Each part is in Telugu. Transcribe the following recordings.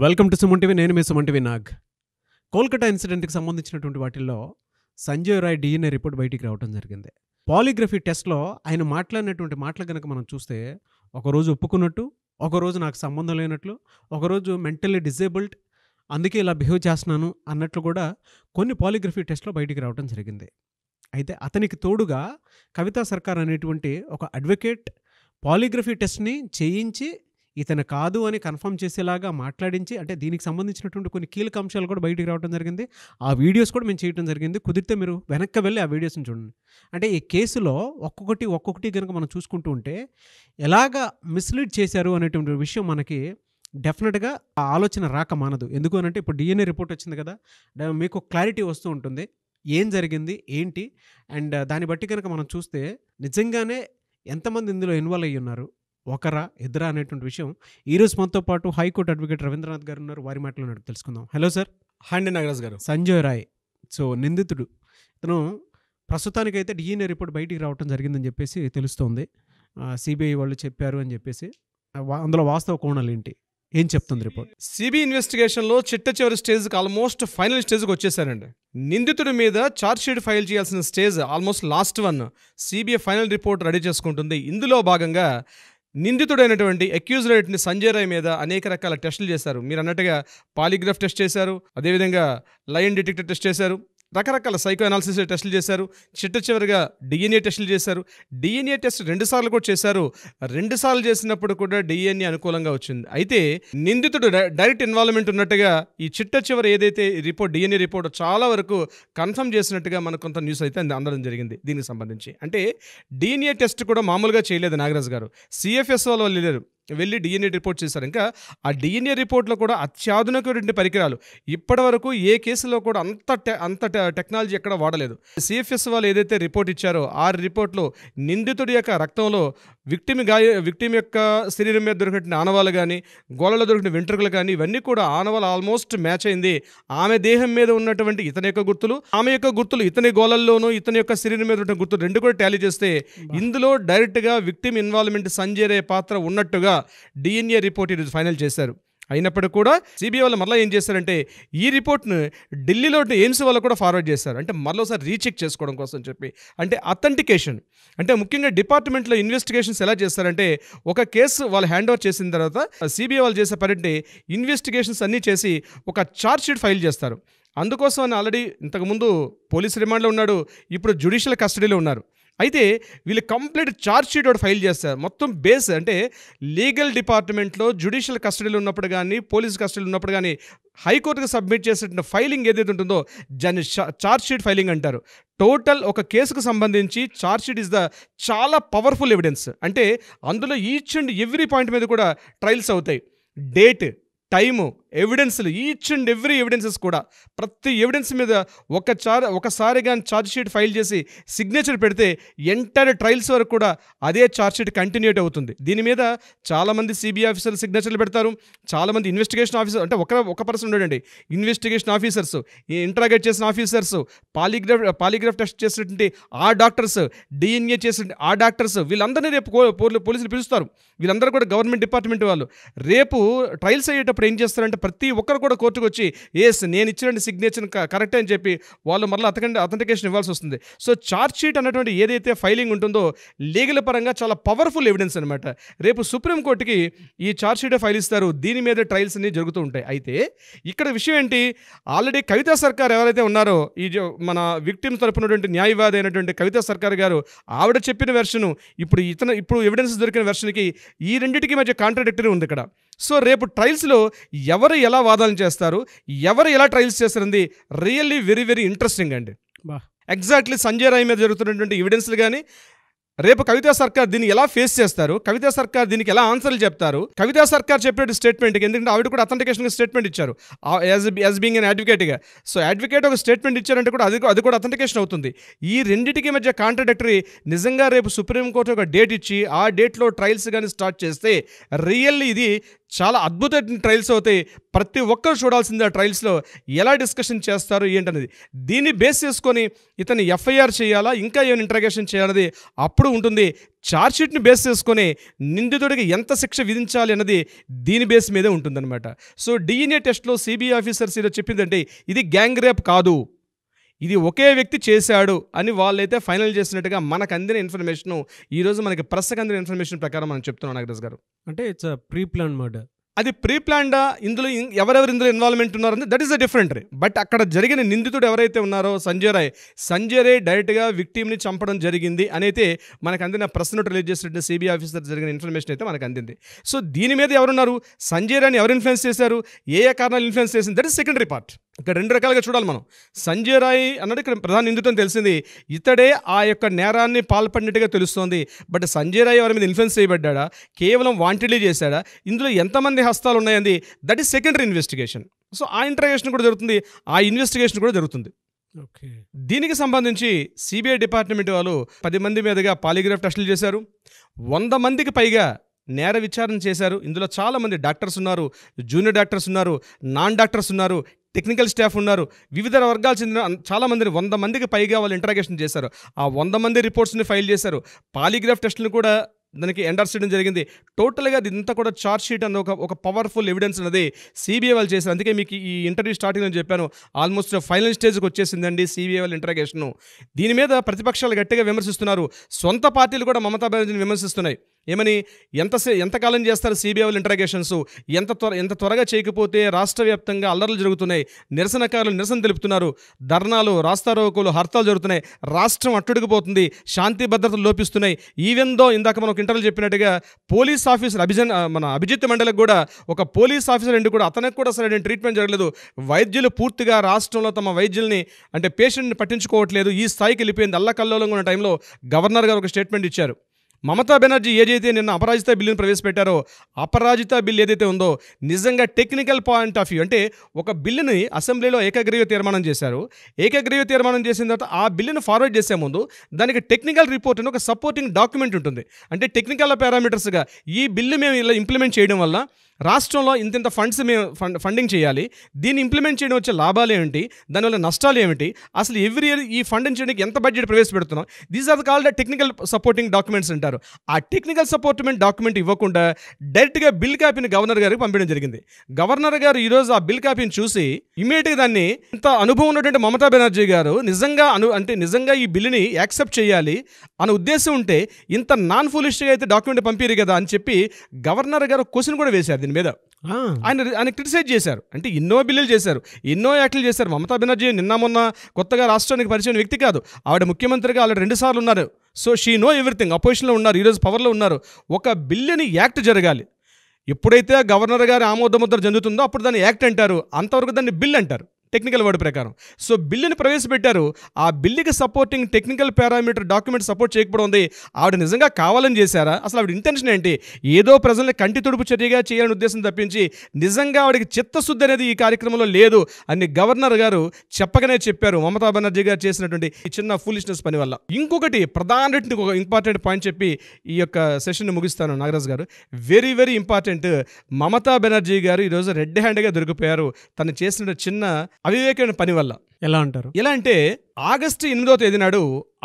Welcome to Suman TV. నేను మీ సుమన్ టీవీ నాగ్. కోల్కతా ఇన్సిడెంట్కి సంబంధించినటువంటి వాటిల్లో సంజయ్ రాయ్ డిఎన్ఏ రిపోర్ట్ బయటికి రావడం జరిగింది. పాలిగ్రఫీ టెస్ట్లో ఆయన మాట్లాడినటువంటి మాటలు కనుక మనం చూస్తే, ఒకరోజు ఒప్పుకున్నట్టు, ఒకరోజు నాకు సంబంధం లేనట్లు, ఒకరోజు మెంటల్లీ డిజేబుల్డ్, అందుకే ఇలా బిహేవ్ చేస్తున్నాను అన్నట్లు కూడా కొన్ని పాలిగ్రఫీ టెస్ట్లో బయటికి రావడం జరిగింది. అయితే అతనికి తోడుగా కవితా సర్కార్ అనేటువంటి ఒక అడ్వకేట్ పాలిగ్రఫీ టెస్ట్ని చేయించి ఇతను కాదు అని కన్ఫర్మ్ చేసేలాగా మాట్లాడించి, అంటే దీనికి సంబంధించినటువంటి కొన్ని కీలక అంశాలు కూడా బయటికి రావడం జరిగింది. ఆ వీడియోస్ కూడా మేము చేయడం జరిగింది. కుదిరితే మీరు వెనక్కి వెళ్ళి ఆ వీడియోస్ని చూడండి. అంటే ఈ కేసులో ఒక్కొక్కటి కనుక మనం చూసుకుంటూ ఉంటే ఎలాగా మిస్లీడ్ చేశారు అనేటువంటి విషయం మనకి డెఫినెట్గా ఆ ఆలోచన రాక మానదు. ఎందుకు అనంటే ఇప్పుడు డిఎన్ఏ రిపోర్ట్ వచ్చింది కదా, మీకు క్లారిటీ వస్తూ ఉంటుంది ఏం జరిగింది ఏంటి. అండ్ దాన్ని బట్టి కనుక మనం చూస్తే నిజంగానే ఎంతమంది ఇందులో ఇన్వాల్వ్ అయ్యి ఉన్నారు, ఒకరా ఇద్దరా అనేటువంటి విషయం ఈరోజు మనతో పాటు హైకోర్టు అడ్వకేట్ రవీంద్రనాథ్ గారు ఉన్నారు. వారి మాటలో తెలుసుకుందాం. Hello sir. హండి నాగరాజ్ గారు. సంజయ్ రాయ్ నిందితుడు, ఇతను ప్రస్తుతానికైతే డిఎన్ఏ రిపోర్ట్ బయటికి రావడం జరిగిందని చెప్పేసి తెలుస్తోంది. సిబిఐ వాళ్ళు చెప్పారు అని చెప్పేసి. అందులో వాస్తవ కోణాలు ఏంటి, ఏం చెప్తుంది రిపోర్ట్? సిబిఐ ఇన్వెస్టిగేషన్లో చిట్ట చివరి స్టేజ్కి ఆల్మోస్ట్ ఫైనల్ స్టేజ్కి వచ్చేసారండి. నిందితుడి మీద ఛార్జ్ షీట్ ఫైల్ చేయాల్సిన stage almost last one. CBI final report ready చేసుకుంటుంది. ఇందులో భాగంగా నిందితుడైనటువంటి అక్యూజ్డ్ ని సంజయ్ రాయ్ మీద అనేక రకాల టెస్టులు చేశారు. మీరు అన్నట్టుగా పాలిగ్రాఫ్ టెస్ట్ చేశారు, అదేవిధంగా లయన్ డిటెక్టర్ టెస్ట్ చేశారు, రకరకాల సైకో అనాలిసిస్ టెస్టులు చేశారు, చిట్ట చివరిగా డిఎన్ఏ టెస్టులు చేశారు. డిఎన్ఏ టెస్ట్ 2 సార్లు కూడా చేశారు. 2 సార్లు చేసినప్పుడు కూడా డిఎన్ఏ అనుకూలంగా వచ్చింది. అయితే నిందితుడు డైరెక్ట్ ఇన్వాల్వ్మెంట్ ఉన్నట్టుగా ఈ చిట్ట చివరి ఏదైతే రిపోర్ట్ డిఎన్ఏ రిపోర్ట్ చాలా వరకు కన్ఫర్మ్ చేసినట్టుగా మనకు కొంత న్యూస్ అయితే అందడం జరిగింది. దీనికి సంబంధించి అంటే డిఎన్ఏ టెస్ట్ కూడా మామూలుగా చేయలేదు నాగరాజ్ గారు. సిఎఫ్ఎస్ వాళ్ళు వెళ్ళి డిఎన్ఏ రిపోర్ట్ చేశారు. ఇంకా ఆ డిఎన్ఏ రిపోర్ట్లో కూడా అత్యాధునికమైన పరికరాలు, ఇప్పటి వరకు ఏ కేసులో కూడా అంత టెక్నాలజీ ఎక్కడ వాడలేదు. సిఎఫ్ఎస్ వాళ్ళు ఏదైతే రిపోర్ట్ ఇచ్చారో ఆ రిపోర్ట్లో నిందితుడి యొక్క రక్తంలో విక్టిమ్ యొక్క శరీరం మీద దొరికిన ఆనవాళ్ళు కానీ, గోళ్ళలో దొరికిన వెంట్రుకలు కానీ, ఇవన్నీ కూడా ఆనవాళ్ళు ఆల్మోస్ట్ మ్యాచ్ అయింది. ఆమె దేహం మీద ఉన్నటువంటి ఇతని యొక్క గుర్తులు, ఆమె యొక్క గుర్తులు ఇతని గోళ్ళల్లోనూ ఇతని యొక్క శరీరం మీద ఉన్న గుర్తులు 2 కూడా టాలీ చేస్తే ఇందులో డైరెక్ట్గా విక్టిమ్ ఇన్వాల్వ్మెంట్ సంజయ్ రాయ్ పాత్ర ఉన్నట్టుగా డిఎన్ఏ రిపోర్ట్ ఈరోజు ఫైనల్ చేశారు. అయినప్పటికీ కూడా సిబిఐ వాళ్ళు మరలా ఏం చేశారంటే ఈ రిపోర్ట్ను ఢిల్లీలో ఎయిమ్స్ వాళ్ళు కూడా ఫార్వర్డ్ చేశారు. అంటే మరోసారి రీచెక్ చేసుకోవడం కోసం చెప్పి, అంటే అథెంటికేషన్. అంటే ముఖ్యంగా డిపార్ట్మెంట్లో ఇన్వెస్టిగేషన్స్ ఎలా చేస్తారంటే, ఒక కేసు వాళ్ళు హ్యాండ్ ఓవర్ చేసిన తర్వాత సిబిఐ వాళ్ళు చేసే పరంటే ఇన్వెస్టిగేషన్స్ అన్నీ చేసి ఒక ఛార్జ్ షీట్ ఫైల్ చేస్తారు. అందుకోసం అని ఆల్రెడీ ఇంతకుముందు పోలీస్ రిమాండ్లో ఉన్నాడు, ఇప్పుడు జ్యుడిషియల్ కస్టడీలో ఉన్నారు. అయితే వీళ్ళు కంప్లీట్ ఛార్జ్ షీట్ ఒకటి ఫైల్ చేస్తారు. మొత్తం బేస్ అంటే లీగల్ డిపార్ట్మెంట్లో జ్యుడిషియల్ కస్టడీలో ఉన్నప్పుడు కానీ, పోలీస్ కస్టడీలో ఉన్నప్పుడు కానీ హైకోర్టుకు సబ్మిట్ చేసేటువంటి ఫైలింగ్ ఏదైతే ఉంటుందో దాన్ని ఛార్జ్ షీట్ ఫైలింగ్ అంటారు. టోటల్ ఒక కేసుకు సంబంధించి ఛార్జ్ షీట్ ఇస్ ద చాలా పవర్ఫుల్ ఎవిడెన్స్. అంటే అందులో ఈచ్ అండ్ ఎవ్రీ పాయింట్ మీద కూడా ట్రయల్స్ అవుతాయి. డేట్, టైము, ఎవిడెన్స్లు, ఈచ్ అండ్ ఎవ్రీ ఎవిడెన్సెస్ కూడా ప్రతి ఎవిడెన్స్ మీద ఒకసారి కానీ ఛార్జ్ షీట్ ఫైల్ చేసి సిగ్నేచర్ పెడితే ఎంటైర్ ట్రయల్స్ వరకు కూడా అదే ఛార్జ్ షీట్ కంటిన్యూట్ అవుతుంది. దీని మీద చాలామంది సిబిఐ ఆఫీసర్లు సిగ్నేచర్లు పెడతారు, చాలామంది ఇన్వెస్టిగేషన్ ఆఫీసర్, అంటే ఒక పర్సన్ ఉండడండి, ఇన్వెస్టిగేషన్ ఆఫీసర్స్, ఇంటరాగేట్ చేసిన ఆఫీసర్స్, పాలిగ్రాఫ్ టెస్ట్ చేసినటువంటి ఆ డాక్టర్స్, డిఎన్ఏ చేసిన ఆ డాక్టర్స్, వీళ్ళందరినీ రేపు పోలీసులు పిలుస్తారు. వీళ్ళందరూ కూడా గవర్నమెంట్ డిపార్ట్మెంట్ వాళ్ళు. రేపు ట్రయల్స్ అయ్యేటప్పుడు ఏం చేస్తారంటే ప్రతి ఒక్కరు కూడా కోర్టుకు వచ్చి నేను ఇచ్చిన సిగ్నేచర్ కరెక్ట్ అని చెప్పి వాళ్ళు మళ్ళీ అథెంటికేషన్ ఇవ్వాల్సి వస్తుంది. సో ఛార్జ్ షీట్ అన్నటువంటి ఏదైతే ఫైలింగ్ ఉంటుందో లీగల్ పరంగా చాలా పవర్ఫుల్ ఎవిడెన్స్ అనమాట. రేపు సుప్రీంకోర్టుకి ఈ ఛార్జ్ షీటే ఫైల్ ఇస్తారు. దీని మీద ట్రయల్స్ అన్ని జరుగుతూ ఉంటాయి. అయితే ఇక్కడ విషయం ఏంటి, ఆల్రెడీ కవితా సర్కార్ ఎవరైతే ఉన్నారో ఈ మన విక్టిమ్ తరపునటువంటి న్యాయవాది అయినటువంటి కవితా సర్కార్ గారు, ఆవిడ చెప్పిన వెర్షను ఇప్పుడు ఎవిడెన్స్ దొరికిన వెర్షన్కి ఈ రెండింటికి మధ్య కాంట్రాడిక్టరీ ఉంది ఇక్కడ. సో రేపు ట్రయల్స్లో ఎవరు ఎలా వాదనలు చేస్తారు, ఎవరు ఎలా ట్రయల్స్ చేస్తారంది రియల్లీ వెరీ వెరీ ఇంట్రెస్టింగ్ అండి. ఎగ్జాక్ట్లీ సంజయ్ రాయ్ మీద జరుగుతున్నటువంటి ఎవిడెన్స్లు కానీ, రేపు కవితా సర్కార్ దీన్ని ఎలా ఫేస్ చేస్తారు, కవితా సర్కార్ దీనికి ఎలా ఆన్సర్లు చెప్తారు, కవితా సర్కార్ చెప్పే స్టేట్మెంట్కి, ఎందుకంటే ఆవిడ కూడా అథెంటికేషన్గా స్టేట్మెంట్ ఇచ్చారు యాజ్ బీయింగ్ అన్ అడ్వకేట్గా. సో అడ్వకేట్ ఒక స్టేట్మెంట్ ఇచ్చారంటే కూడా అది కూడా అథెంటికేషన్ అవుతుంది. ఈ రెండింటికి మధ్య కాంట్రాడిక్టరీ. నిజంగా రేపు సుప్రీంకోర్టు ఒక డేట్ ఇచ్చి ఆ డేట్లో ట్రయల్స్ కానీ స్టార్ట్ చేస్తే రియల్లీ ఇది చాలా అద్భుతమైన ట్రయల్స్ అవుతాయి. ప్రతి ఒక్కరు చూడాల్సింది ఆ ట్రయల్స్లో ఎలా డిస్కషన్ చేస్తారు ఏంటనేది. దీన్ని బేస్ చేసుకొని ఇతను ఎఫ్ఐఆర్ చేయాలా, ఇంకా ఏమైనా ఇంట్రాగేషన్ చేయాలనేది అప్పుడు ఎప్పుడు ఉంటుంది ఛార్జ్షీట్ని బేస్ చేసుకొని నిందితుడికి ఎంత శిక్ష విధించాలి అన్నది దీని బేస్ మీదే ఉంటుందన్నమాట. సో DNA టెస్ట్లో సిబిఐ ఆఫీసర్స్ ఈరోజు చెప్పిందంటే ఇది గ్యాంగ్ రేప్ కాదు, ఇది ఒకే వ్యక్తి చేశాడు అని వాళ్ళైతే ఫైనల్ చేసినట్టుగా మనకు అందిన ఇన్ఫర్మేషన్, ఈరోజు మనకి ప్రెస్కి అందిన ఇన్ఫర్మేషన్ ప్రకారం మనం చెప్తున్నాం నాగరాజ్ గారు. అంటే ఇట్స్ ప్రీ ప్లాన్ మర్డర్. అది ప్రీ ప్లాన్డా, ఇందులో ఎవరెవరు ఇందులో ఇన్వాల్వ్మెంట్ ఉన్నారని that is the different. But అక్కడ జరిగిన నిందితుడు ఎవరైతే ఉన్నారో సంజయ్ రాయ్ డైరెక్ట్గా విక్టిమ్ని చంపడం జరిగింది అని అయితే మనకు అందిన ప్రెస్ నోట్ రిలీజ్ చేసినట్టు సిబిఐ ఆఫీసర్ జరిగిన ఇన్ఫర్మేషన్ అయితే మనకు అందింది. సో దీని మీద ఎవరున్నారు, సంజయ్ రాయ్ని ఎవరు ఇన్ఫ్లుయెన్స్ చేశారు, ఏ కారణాలు ఇన్ఫ్లుయెన్స్ చేసింది, దట్ ఈస్ సెకండరీ పార్ట్. ఇక్కడ రెండు రకాలుగా చూడాలి మనం. సంజయ్ రాయ్ అన్నది ఇక్కడ ప్రధాన నిందితుని తెలిసింది, ఇతడే ఆ యొక్క నేరాన్ని పాల్పడినట్టుగా తెలుస్తోంది. బట్ సంజయ్ రాయ్ ఎవరి మీద ఇన్ఫ్లుయెన్స్ చేయబడ్డా, కేవలం వాంటెడ్లీ చేశాడా, ఇందులో ఎంతమంది హస్తాలు ఉన్నాయంది, that is secondary investigation. So ఆ ఇంటరాగేషన్ కూడా జరుగుతుంది, ఆ ఇన్వెస్టిగేషన్ కూడా జరుగుతుంది. ఓకే. దీనికి సంబంధించి సిబిఐ డిపార్ట్మెంట్ వాళ్ళు 10 మంది మీదుగా పాలిగ్రాఫ్ టెస్టులు చేశారు, 100 మందికి పైగా నేర విచారణ చేశారు. ఇందులో చాలామంది డాక్టర్స్ ఉన్నారు, జూనియర్ డాక్టర్స్ ఉన్నారు, నాన్ డాక్టర్స్ ఉన్నారు, టెక్నికల్ స్టాఫ్ ఉన్నారు, వివిధ వర్గాలు చెందిన చాలామందిని 100 మందికి పైగా వాళ్ళు ఇంటరాగేషన్ చేశారు. ఆ 100 మంది రిపోర్ట్స్ని ఫైల్ చేశారు, పాలిగ్రాఫ్ టెస్టులను కూడా దానికి ఎండర్స్ చేయడం జరిగింది. టోటల్గా ఇదంతా కూడా ఛార్జ్ షీట్ అన్న ఒక పవర్ఫుల్ ఎవిడెన్స్ అనేది సిబిఐ వాళ్ళు చేశారు. అందుకే మీకు ఈ ఇంటర్వ్యూ స్టార్టింగ్ అని చెప్పాను, ఆల్మోస్ట్ ఫైనల్ స్టేజ్కి వచ్చేసిందండి సిబిఐ వాళ్ళ ఇంటరాగేషను. దీని మీద ప్రతిపక్షాలు గట్టిగా విమర్శిస్తున్నారు, సొంత పార్టీలు కూడా మమతా బెనర్జీని విమర్శిస్తున్నాయి. ఏమని, ఎంతకాలం చేస్తారు సిబిఐ వాళ్ళ ఇంటరాగేషన్స్, ఎంత త్వరగా చేయకపోతే రాష్ట్ర వ్యాప్తంగా అల్లర్లు జరుగుతున్నాయి, నిరసనకారులు నిరసన తెలుపుతున్నారు, ధర్నాలు, రాస్తారోకోలు, హర్తాలు జరుగుతున్నాయి, రాష్ట్రం అట్టుడికిపోతుంది, శాంతి భద్రతలు లోపిస్తున్నాయి. ఈవెన్ దో ఇందాక మనం ఇంటర్వ్యూలో చెప్పినట్టుగా పోలీస్ ఆఫీసర్ అభిజిత్ మండలికి కూడా ఒక పోలీస్ ఆఫీసర్ అండి కూడా అతనికి కూడా సరైన ట్రీట్మెంట్ జరగలేదు. వైద్యులు పూర్తిగా రాష్ట్రంలో తమ వైద్యుల్ని అంటే పేషెంట్ని పట్టించుకోవట్లేదు, ఈ స్థాయికి వెళ్ళిపోయింది. అల్లకల్లోలంగా ఉన్న టైంలో గవర్నర్ గారు ఒక స్టేట్మెంట్ ఇచ్చారు. మమతా బెనర్జీ ఏదైతే నిన్న అపరాజిత బిల్లును ప్రవేశపెట్టారో, అపరాజిత బిల్లు ఏదైతే ఉందో నిజంగా టెక్నికల్ పాయింట్ ఆఫ్ వ్యూ అంటే ఒక బిల్లుని అసెంబ్లీలో ఏకగ్రీవ తీర్మానం చేశారు. ఏకగ్రీవ తీర్మానం చేసిన తర్వాత ఆ బిల్లును ఫార్వర్డ్ చేసే ముందు దానికి టెక్నికల్ రిపోర్ట్ అని ఒక సపోర్టింగ్ డాక్యుమెంట్ ఉంటుంది. అంటే టెక్నికల్ పారామీటర్స్గా ఈ బిల్లు మేము ఇలా ఇంప్లిమెంట్ చేయడం వల్ల రాష్ట్రంలో ఇంత ఫండ్స్ మేము ఫండింగ్ చేయాలి, దీన్ని ఇంప్లిమెంట్ చేయడం వచ్చే లాభాలు ఏమిటి, దానివల్ల నష్టాలు ఏమిటి, అసలు ఎవ్రీ ఇయర్ ఈ ఫండింగ్ చేయడానికి ఎంత బడ్జెట్ ప్రవేశపెడుతున్నాం, these are called technical supporting documents అంటారు. ఆ టెక్నికల్ సపోర్ట్మెంట్ డాక్యుమెంట్ ఇవ్వకుండా డైరెక్ట్గా బిల్ కాపీని గవర్నర్ గారికి పంపించడం జరిగింది. గవర్నర్ గారు ఈరోజు ఆ బిల్ కాపీని చూసి ఇమీడియట్గా దాన్ని ఇంత అనుభవం ఉన్నటువంటి మమతా బెనర్జీ గారు నిజంగా ఈ బిల్లుని యాక్సెప్ట్ చేయాలి అనే ఉద్దేశం ఉంటే ఇంత నాన్ ఫూలిష్గా అయితే డాక్యుమెంట్ పంపిరు కదా అని చెప్పి గవర్నర్ గారు క్వశ్చన్ కూడా వేశారు. మీద ఆయన క్రిటిసైజ్ చేశారు. అంటే ఎన్నో బిల్లులు చేశారు, ఎన్నో యాక్టులు చేశారు. మమతా బెనర్జీ నిన్న మొన్న కొత్తగా రాష్ట్రానికి పరిచయం వ్యక్తి కాదు, ఆవిడ ముఖ్యమంత్రిగా ఆల్రెడీ 2 సార్లు ఉన్నారు. So she know everything. అపోజిషన్లో ఉన్నారు, ఈరోజు పవర్లో ఉన్నారు. ఒక బిల్లుని యాక్ట్ జరగాలి, ఎప్పుడైతే గవర్నర్ గారి ఆమోదముద్ర చెందుతుందో అప్పుడు దాన్ని యాక్ట్ అంటారు, అంతవరకు దాన్ని బిల్ అంటారు టెక్నికల్ వర్డ్ ప్రకారం. సో బిల్లుని ప్రవేశపెట్టారు, ఆ బిల్లుకి supporting technical parameter document support చేయకపోవడం ఉంది. ఆవిడ నిజంగా కావాలని చేశారా, అసలు ఆవిడ ఇంటెన్షన్ ఏంటి, ఏదో ప్రజల్ని కంటి తుడుపు చర్యగా చేయాలని ఉద్దేశం తప్పించి నిజంగా ఆవిడకి చిత్తశుద్ధి అనేది ఈ కార్యక్రమంలో లేదు అని గవర్నర్ గారు చెప్పగానే చెప్పారు మమతా బెనర్జీ గారు చేసినటువంటి ఈ చిన్న ఫూలిష్నెస్ పని వల్ల. ఇంకొకటి ఒక ఇంపార్టెంట్ పాయింట్ చెప్పి ఈ యొక్క సెషన్ని ముగిస్తాను నాగరాజ్ గారు. Very very important, Mamata Banerjee గారు ఈరోజు రెడ్ హ్యాండ్గా దొరికిపోయారు తను చేసిన చిన్న అవివేకమైన పని వల్ల. ఎలా అంటారు? ఎలా అంటే ఆగస్టు 8వ తేదీ నాడు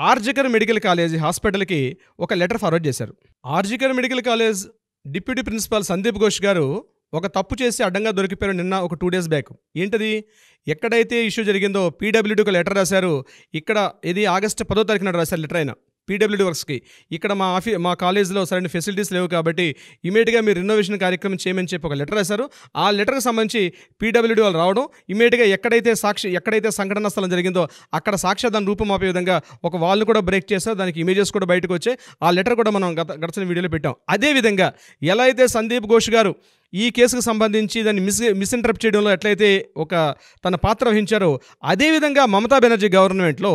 ఆర్జికర్ మెడికల్ కాలేజ్ హాస్పిటల్కి ఒక లెటర్ ఫార్వర్డ్ చేశారు. RG Kar medical college deputy principal Sandeep Ghosh గారు ఒక తప్పు చేసి అడ్డంగా దొరికిపోయారు నిన్న ఒక 2 days బ్యాక్. ఏంటది, ఎక్కడైతే ఇష్యూ జరిగిందో పీడబ్ల్యూడీకి ఒక లెటర్ రాశారు. ఇక్కడ ఇది ఆగస్టు 10వ తారీఖున రాశారు లెటర్. అయినా పీడబ్ల్యూడీ వర్క్స్కి ఇక్కడ మా కాలేజీలో సరైన ఫెసిలిటీస్ లేవు కాబట్టి ఇమీడియట్గా మీరు రినోవేషన్ కార్యక్రమం చేయమని చెప్పి ఒక లెటర్ రాశారు. ఆ లెటర్కి సంబంధించి పీడబ్ల్యూడీ వాళ్ళు రావడం, ఇమీడియట్గా ఎక్కడైతే సంఘటన స్థలం జరిగిందో అక్కడ సాక్ష్యాధారం రూపం ఆపే విధంగా ఒక వాల్ని కూడా బ్రేక్ చేశారు. దానికి ఇమేజెస్ కూడా బయటకు వచ్చాయి. ఆ లెటర్ కూడా మనం గడిచిన వీడియోలో పెట్టాం. అదేవిధంగా ఎలా అయితే సందీప్ ఘోష్ గారు ఈ కేసుకు సంబంధించి దాన్ని మిస్ఇంటరప్ట్ చేయడంలో ఎట్లయితే తన పాత్ర వహించారో అదేవిధంగా మమతా బెనర్జీ గవర్నమెంట్లో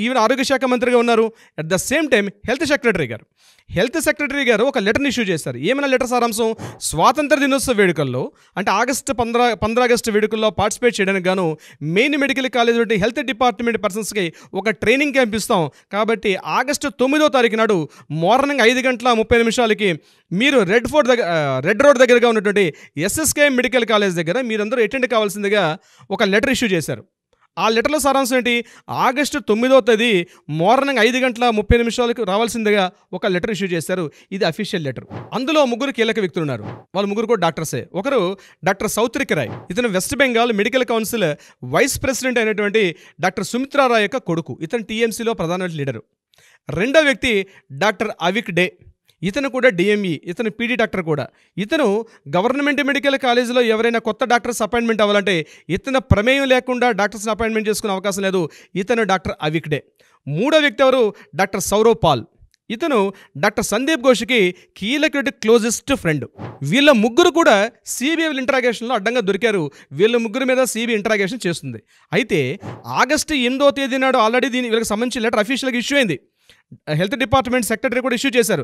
ఈవెన్ ఆరోగ్య శాఖ మంత్రిగా ఉన్నారు. At the same time health secretary గారు ఒక లెటర్ని ఇష్యూ చేశారు. ఏమైనా లెటర్ సారాంశం, స్వాతంత్ర దినోత్సవ వేడుకల్లో అంటే ఆగస్టు 15 ఆగస్టు వేడుకల్లో పార్టిసిపేట్ చేయడానికి గాను మెయిన్ మెడికల్ కాలేజ్ నుండి హెల్త్ డిపార్ట్మెంట్ పర్సన్స్కి ఒక ట్రైనింగ్ క్యాంప్ ఇస్తాం కాబట్టి ఆగస్టు 9వ తారీఖు నాడు మార్నింగ్ 5:30 మీరు రెడ్ రోడ్ దగ్గరగా ఉన్నటువంటి SSKM మెడికల్ కాలేజ్ దగ్గర మీరందరూ అటెండ్ కావాల్సిందిగా ఒక లెటర్ ఇష్యూ చేశారు. ఆ లెటర్లో సారాంశం ఏంటి? ఆగస్టు 9వ తేదీ మార్నింగ్ 5:30 రావాల్సిందిగా ఒక లెటర్ ఇష్యూ చేశారు. ఇది అఫీషియల్ లెటర్. అందులో ముగ్గురు కీలక వ్యక్తులు ఉన్నారు. వాళ్ళు ముగ్గురు కూడా డాక్టర్సే. ఒకరు డాక్టర్ సౌత్రిక రాయ్, ఇతను West Bengal medical council vice president అయినటువంటి డాక్టర్ సుమిత్రా రాయ్ యొక్క కొడుకు. ఇతను టీఎంసీలో ప్రధాన లీడరు. రెండో వ్యక్తి డాక్టర్ అవిక్ డే, ఇతను కూడా డిఎంఈ, ఇతను పీడీ డాక్టర్ కూడా. ఇతను గవర్నమెంట్ మెడికల్ కాలేజీలో ఎవరైనా కొత్త డాక్టర్స్ అపాయింట్మెంట్ అవ్వాలంటే ఇతను ప్రమేయం లేకుండా డాక్టర్స్ని అపాయింట్మెంట్ చేసుకునే అవకాశం లేదు. ఇతను డాక్టర్ అవిక్ డే. మూడో వ్యక్తి ఎవరు? డాక్టర్ సౌరవ్ పాల్. ఇతను డాక్టర్ సందీప్ ఘోష్కి కీలక క్లోజెస్ట్ ఫ్రెండ్. వీళ్ళ ముగ్గురు కూడా సిబిఐ ఇంటరాగేషన్లో అడ్డంగా దొరికారు. వీళ్ళ ముగ్గురు మీద సిబిఐ ఇంటరాగేషన్ చేస్తుంది. అయితే ఆగస్టు 8వ తేదీ నాడు ఆల్రెడీ వీళ్ళకి సంబంధించిన లెటర్ అఫీషియల్గా ఇష్యూ అయింది. హెల్త్ డిపార్ట్మెంట్ సెక్రటరీ కూడా ఇష్యూ చేశారు.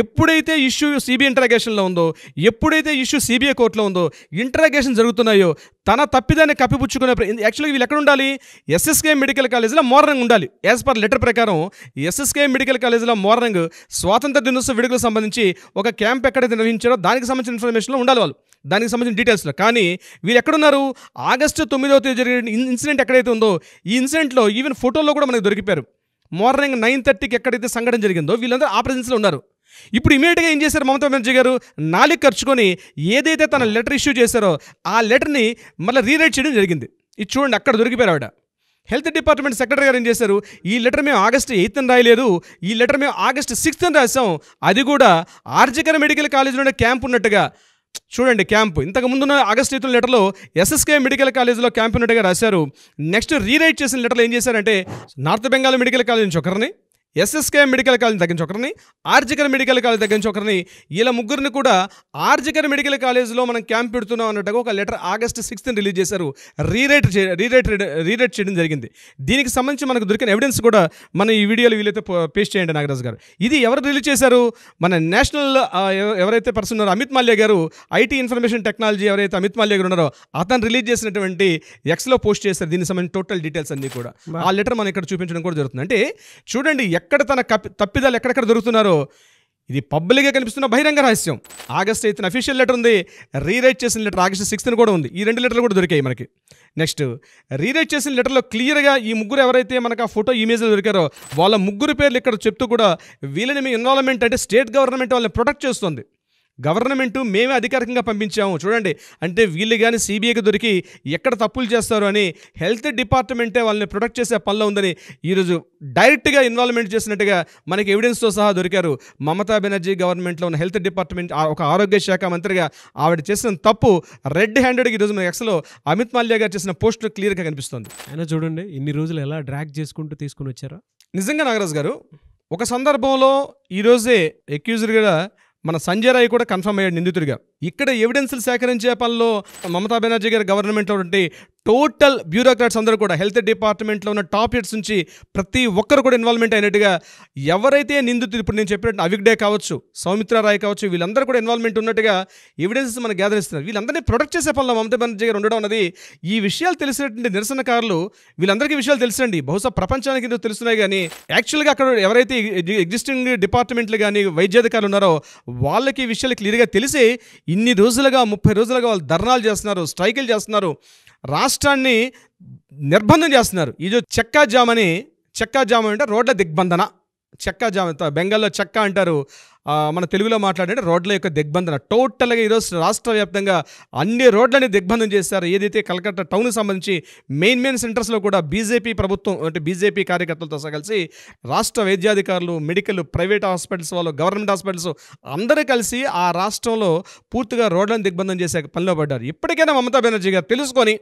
ఎప్పుడైతే ఇష్యూ సిబిఐ ఇంటరాగేషన్లో ఉందో, ఎప్పుడైతే ఇష్యూ సిబిఐ కోర్టులో ఉందో, ఇంటరాగేషన్ జరుగుతున్నాయో, తన తప్పిదాన్ని కప్పిపుచ్చుకునే యాక్చువల్గా వీళ్ళు ఎక్కడ ఉండాలి? ఎస్ఎస్కే మెడికల్ కాలేజీలో మార్నింగ్ ఉండాలి. యాజ్ పర్ లెటర్ ప్రకారం ఎస్ఎస్కే మెడికల్ కాలేజీలో మార్నింగ్ స్వాతంత్ర దినోత్సవ వేడుకలకు సంబంధించి ఒక క్యాంప్ ఎక్కడైతే నిర్వహించారో దానికి సంబంధించిన ఇన్ఫర్మేషన్లో ఉండాలి వాళ్ళు, దానికి సంబంధించిన డీటెయిల్స్లో. కానీ వీళ్ళు ఎక్కడున్నారు? ఆగస్టు 9వ తేదీ జరిగిన ఇన్సిడెంట్ ఎక్కడైతే ఉందో ఈ ఇన్సిడెంట్లో ఈవెన్ ఫోటోల్లో కూడా మనకు దొరికిపోయారు. మార్నింగ్ 9:30కి ఎక్కడైతే సంఘటన జరిగిందో వీళ్ళందరూ ఆ ప్రెజెన్స్లో ఉన్నారు. ఇప్పుడు ఇమీడియట్గా ఏం చేశారు మమతా బెనర్జీ గారు? నాలుగు ఖర్చుకొని ఏదైతే తన లెటర్ ఇష్యూ చేశారో ఆ లెటర్ని మళ్ళీ రీరైట్ చేయడం జరిగింది. ఇది చూడండి, అక్కడ దొరికిపోయారు ఆవిడ. హెల్త్ డిపార్ట్మెంట్ సెక్రటరీ గారు ఏం చేశారు? ఈ లెటర్ మేము ఆగస్టు 8న రాయలేదు, ఈ లెటర్ మేము ఆగస్టు 6న రాసాం. అది కూడా ఆర్జికర్ మెడికల్ కాలేజీలోనే క్యాంప్ ఉన్నట్టుగా. చూడండి, క్యాంపు ఇంతకు ముందున్న ఆగస్టు 8 లెటర్లో ఎస్ఎస్కే మెడికల్ కాలేజీలో క్యాంప్ ఉన్నట్టుగా రాశారు. నెక్స్ట్ రీరైట్ చేసిన లెటర్లో ఏం చేశారంటే నార్త్ బెంగాల్ మెడికల్ కాలేజ్ నుంచి ఒకరిని, ఎస్ఎస్కే మెడికల్ కాలేజ్ తగ్గించి ఒకరిని, ఆర్జికర్ మెడికల్ కాలేజ్ తగ్గించి ఒకరిని, వీళ్ళ ముగ్గురిని కూడా ఆర్జికర్ మెడికల్ కాలేజ్లో మనం క్యాంప్ పెడుతున్నాం అన్నట్టుగా ఒక లెటర్ ఆగస్టు 6న రిలీజ్ చేశారు. రీరైట్ చేయడం జరిగింది. దీనికి సంబంధించి మనకు దొరికిన ఎవిడెన్స్ కూడా మన ఈ వీడియోలో వీలైతే పేస్ట్ చేయండి నాగరాజు గారు. ఇది ఎవరు రిలీజ్ చేశారు? మన నేషనల్ ఎవరైతే పర్సన్ ఉన్నారో అమిత్ మాల్యా గారు, ఐటీ ఇన్ఫర్మేషన్ టెక్నాలజీ ఎవరైతే అమిత్ మాల్యా గారు ఉన్నారో అతను రిలీజ్ చేసినటువంటి ఎక్స్లో పోస్ట్ చేశారు. దీనికి సంబంధించిన టోటల్ డీటెయిల్స్ అన్నీ కూడా ఆ లెటర్ మనం ఇక్కడ చూపించడం కూడా జరుగుతుంది. అంటే చూడండి, ఎక్కడ తన తప్పిదాలు ఎక్కడెక్కడ దొరుకుతున్నారో ఇది పబ్లిక్గా కనిపిస్తున్న బహిరంగ రహస్యం. ఆగస్టు 8న అఫీషియల్ లెటర్ ఉంది, రీరైట్ చేసిన లెటర్ ఆగస్టు 6న కూడా ఉంది. ఈ 2 లెటర్లు కూడా దొరికాయి మనకి. నెక్స్ట్ రీరైట్ చేసిన లెటర్లో క్లియర్గా ఈ ముగ్గురు ఎవరైతే మనకు ఆ ఫోటో ఇమేజ్లో దొరికారో వాళ్ళ ముగ్గురు పేర్లు ఇక్కడ చెప్తూ కూడా వీళ్ళని మీ ఇన్వాల్వ్మెంట్ అంటే స్టేట్ గవర్నమెంట్ వాళ్ళని ప్రొటెక్ట్ చేస్తుంది. గవర్నమెంటు మేమే అధికారికంగా పంపించాము చూడండి అంటే వీళ్ళు కానీ సిబిఐకి దొరికి ఎక్కడ తప్పులు చేస్తారు అని హెల్త్ డిపార్ట్మెంటే వాళ్ళని ప్రొటెక్ట్ చేసే పనిలో ఉందని ఈరోజు డైరెక్ట్గా ఇన్వాల్వ్మెంట్ చేసినట్టుగా మనకి ఎవిడెన్స్తో సహా దొరికారు. మమతా బెనర్జీ గవర్నమెంట్లో ఉన్న హెల్త్ డిపార్ట్మెంట్ ఒక ఆరోగ్య శాఖ మంత్రిగా ఆవిడ చేసిన తప్పు రెడ్ హ్యాండెడ్గా ఈరోజు మన ఎక్స్లో అమిత్ మాల్యా గారు చేసిన పోస్ట్ క్లియర్గా కనిపిస్తుంది. అయినా చూడండి ఇన్ని రోజులు ఎలా డ్రాగ్ చేసుకుంటూ తీసుకుని వచ్చారో. నిజంగా నాగరాజు గారు ఒక సందర్భంలో ఈరోజే అక్యూజ్డ్గా మన సంజయ్ రాయ్ కూడా కన్ఫర్మ్ అయ్యాడు నిందితుడిగా. ఇక్కడ ఎవిడెన్స్లు సేకరించే పనిలో మమతా బెనర్జీ గారి గవర్నమెంట్లో ఉంటే టోటల్ బ్యూరోక్రాట్స్ అందరూ కూడా హెల్త్ డిపార్ట్మెంట్లో ఉన్న టాప్ హెడ్స్ నుంచి ప్రతి ఒక్కరు కూడా ఇన్వాల్వ్మెంట్ అయినట్టుగా ఎవరైతే నిందితులు ఇప్పుడు నేను చెప్పినట్టు అవిక్ డే కావచ్చు, సౌమిత్రా రాయ్ కావచ్చు, వీళ్ళందరూ కూడా ఇన్వాల్వ్మెంట్ ఉన్నట్టుగా ఎవిడెన్సెస్ మనకు గ్యాదర్ ఇస్తున్నారు. వీళ్ళందరినీ ప్రొటెక్ట్ చేసే పనిలో మమతా బెనర్జీ గారు ఉండడం అన్నది ఈ విషయాలు తెలిసినటువంటి నిరసనకారులు వీళ్ళందరికీ విషయాలు తెలుసండి. బహుశా ప్రపంచానికి ఎందుకు తెలుస్తున్నాయి కానీ యాక్చువల్గా అక్కడ ఎవరైతే ఎగ్జిస్టింగ్ డిపార్ట్మెంట్లు కానీ వైద్యాధికారులు ఉన్నారో వాళ్ళకి ఈ విషయాలు క్లియర్గా తెలిసి ఇన్ని రోజులుగా 30 రోజులుగా వాళ్ళు ధర్నాలు చేస్తున్నారు, స్ట్రైకులు చేస్తున్నారు, రాష్ట్రాన్ని నిర్బంధం చేస్తున్నారు. ఇది చెక్కా జామ్ అంటే రోడ్ల దిగ్బంధన. చెక్కా జామ్ బెంగాల్లో చెక్కా అంటారు, మన తెలుగులో మాట్లాడే రోడ్ల యొక్క దిగ్బంధన. టోటల్గా ఈరోజు రాష్ట్ర వ్యాప్తంగా అన్ని రోడ్లని దిగ్బంధం చేశారు. ఏదైతే కలకత్తా టౌన్కి సంబంధించి మెయిన్ సెంటర్స్లో కూడా బీజేపీ ప్రభుత్వం అంటే బీజేపీ కార్యకర్తలతో కలిసి రాష్ట్ర వైద్యాధికారులు, మెడికల్, ప్రైవేట్ హాస్పిటల్స్ వాళ్ళు, గవర్నమెంట్ హాస్పిటల్స్ అందరూ కలిసి ఆ రాష్ట్రంలో పూర్తిగా రోడ్లను దిగ్బంధం చేసే పనిలో పడ్డారు. ఇప్పటికైనా మమతా బెనర్జీ గారు తెలుసుకొని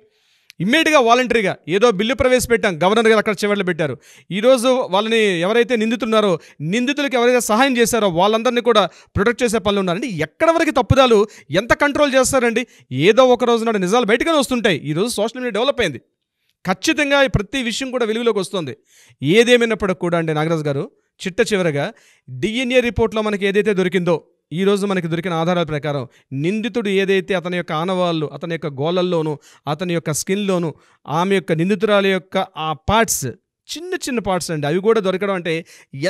ఇమ్మీడియట్గా వాలంటరీగా ఏదో బిల్లు ప్రవేశపెట్టాం, గవర్నర్ గారు అక్కడ చివర్లు పెట్టారు. ఈరోజు వాళ్ళని ఎవరైతే నిందితున్నారో నిందితులకు ఎవరైతే సహాయం చేశారో వాళ్ళందరినీ కూడా ప్రొటెక్ట్ చేసే పనులు ఉన్నారండి. ఎక్కడ వరకు తప్పుదాలు ఎంత కంట్రోల్ చేస్తారండి? ఏదో ఒక రోజు నాడు నిజాలు బయటగానే వస్తుంటాయి. ఈరోజు సోషల్ మీడియా డెవలప్ అయింది, ఖచ్చితంగా ప్రతి విషయం కూడా వెలుగులోకి వస్తుంది. ఏదేమైనప్పటికి కూడా అండి నాగరాజు గారు చిట్ట చివరగా డిఎన్ఏ రిపోర్ట్లో మనకి ఏదైతే దొరికిందో ఈరోజు మనకి దొరికిన ఆధారాల ప్రకారం నిందితుడు ఏదైతే అతని యొక్క ఆనవాళ్ళు, అతని యొక్క గోళ్ళల్లోనూ, అతని యొక్క స్కిన్లోనూ, ఆమె యొక్క నిందితురాలి యొక్క ఆ పార్ట్స్ చిన్న చిన్న పార్ట్స్ అండి, అవి కూడా దొరకడం అంటే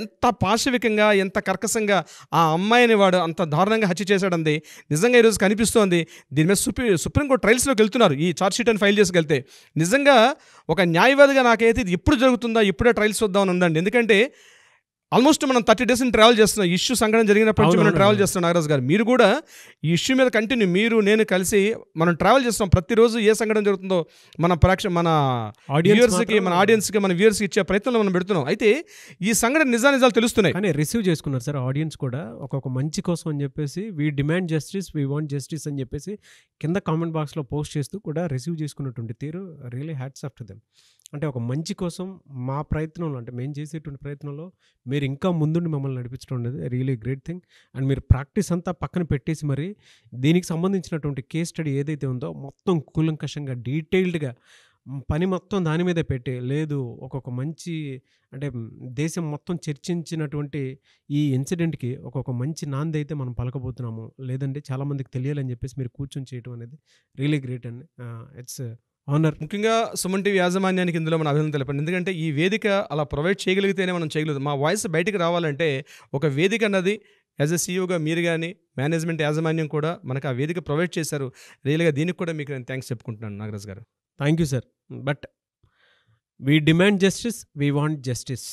ఎంత పాశవికంగా, ఎంత కర్కశంగా ఆ అమ్మాయిని వాడు అంత దారుణంగా హత్య చేశాడంది నిజంగా ఈరోజు కనిపిస్తోంది. దీని మీద సుప్రీంకోర్టు ట్రయల్స్లోకి వెళ్తున్నారు ఈ ఛార్జ్ షీట్ అని ఫైల్ చేసుకెళ్తే. నిజంగా ఒక న్యాయవాదిగా నాకైతే ఇది ఎప్పుడు జరుగుతుందా, ఇప్పుడే ట్రయల్స్ వద్దామని ఉందండి. ఎందుకంటే ఆల్మోస్ట్ మనం 30 days ట్రావెల్ చేస్తున్నాం. ఇష్యూ సంఘటన జరిగినప్పటి నుంచి మనం ట్రావెల్ చేస్తున్నాం. నాగరాజు గారు, మీరు కూడా ఈ ఇష్యూ మీద కంటిన్యూ, మీరు నేను కలిసి మనం ట్రావెల్ చేస్తున్నాం. ప్రతిరోజు ఏ సంఘటన జరుగుతుందో మన వ్యూవర్స్కి, మన ఆడియన్స్కి, మన వ్యూవర్స్కి ఇచ్చే ప్రయత్నంలో మనం పెడుతున్నాం. అయితే ఈ సంఘటన నిజాలు తెలుస్తున్నాయి. కానీ రిసీవ్ చేసుకున్నారు సార్ ఆడియన్స్ కూడా. ఒక మంచి కోసం అని చెప్పేసి we demand justice, we want justice అని చెప్పేసి కింద కామెంట్ బాక్స్లో పోస్ట్ చేస్తూ కూడా రిసీవ్ చేసుకున్నటువంటి తీరు really hats off to them. అంటే ఒక మంచి కోసం మా ప్రయత్నంలో, అంటే మేము చేసేటువంటి ప్రయత్నంలో మీరు ఇంకా ముందుండి మమ్మల్ని నడిపించడం అనేది రియలీ గ్రేట్ థింగ్. అండ్ మీరు ప్రాక్టీస్ అంతా పక్కన పెట్టేసి మరి దీనికి సంబంధించినటువంటి కేస్ స్టడీ ఏదైతే ఉందో మొత్తం కూలంకషంగా డీటెయిల్డ్గా పని మొత్తం దాని మీదే పెట్టి, లేదు ఒక్కొక్క మంచి అంటే దేశం మొత్తం చర్చించినటువంటి ఈ ఇన్సిడెంట్కి ఒక్కొక్క మంచి నాంది అయితే మనం పలకబోతున్నాము, లేదంటే చాలామందికి తెలియాలని చెప్పేసి మీరు కూర్చొని చేయడం అనేది రియలీ గ్రేట్ అండి. It's honour. ముఖ్యంగా సుమన్ టీవీ యాజమాన్యానికి ఇందులో మన అభినందనలు తెలపండి. ఎందుకంటే ఈ వేదిక అలా ప్రొవైడ్ చేయగలిగితేనే మనం చేయగలుగుతాం. మా వాయిస్ బయటికి రావాలంటే ఒక వేదిక అన్నది యాజ్ ఎ సీఈఓగా మీరు కానీ మేనేజ్మెంట్ యాజమాన్యం కూడా మనకు ఆ వేదిక ప్రొవైడ్ చేశారు. రియల్గా దీనికి కూడా మీకు నేను థ్యాంక్స్ చెప్పుకుంటున్నాను నాగరాజ్ గారు. Thank you sir. But we demand justice, we want justice.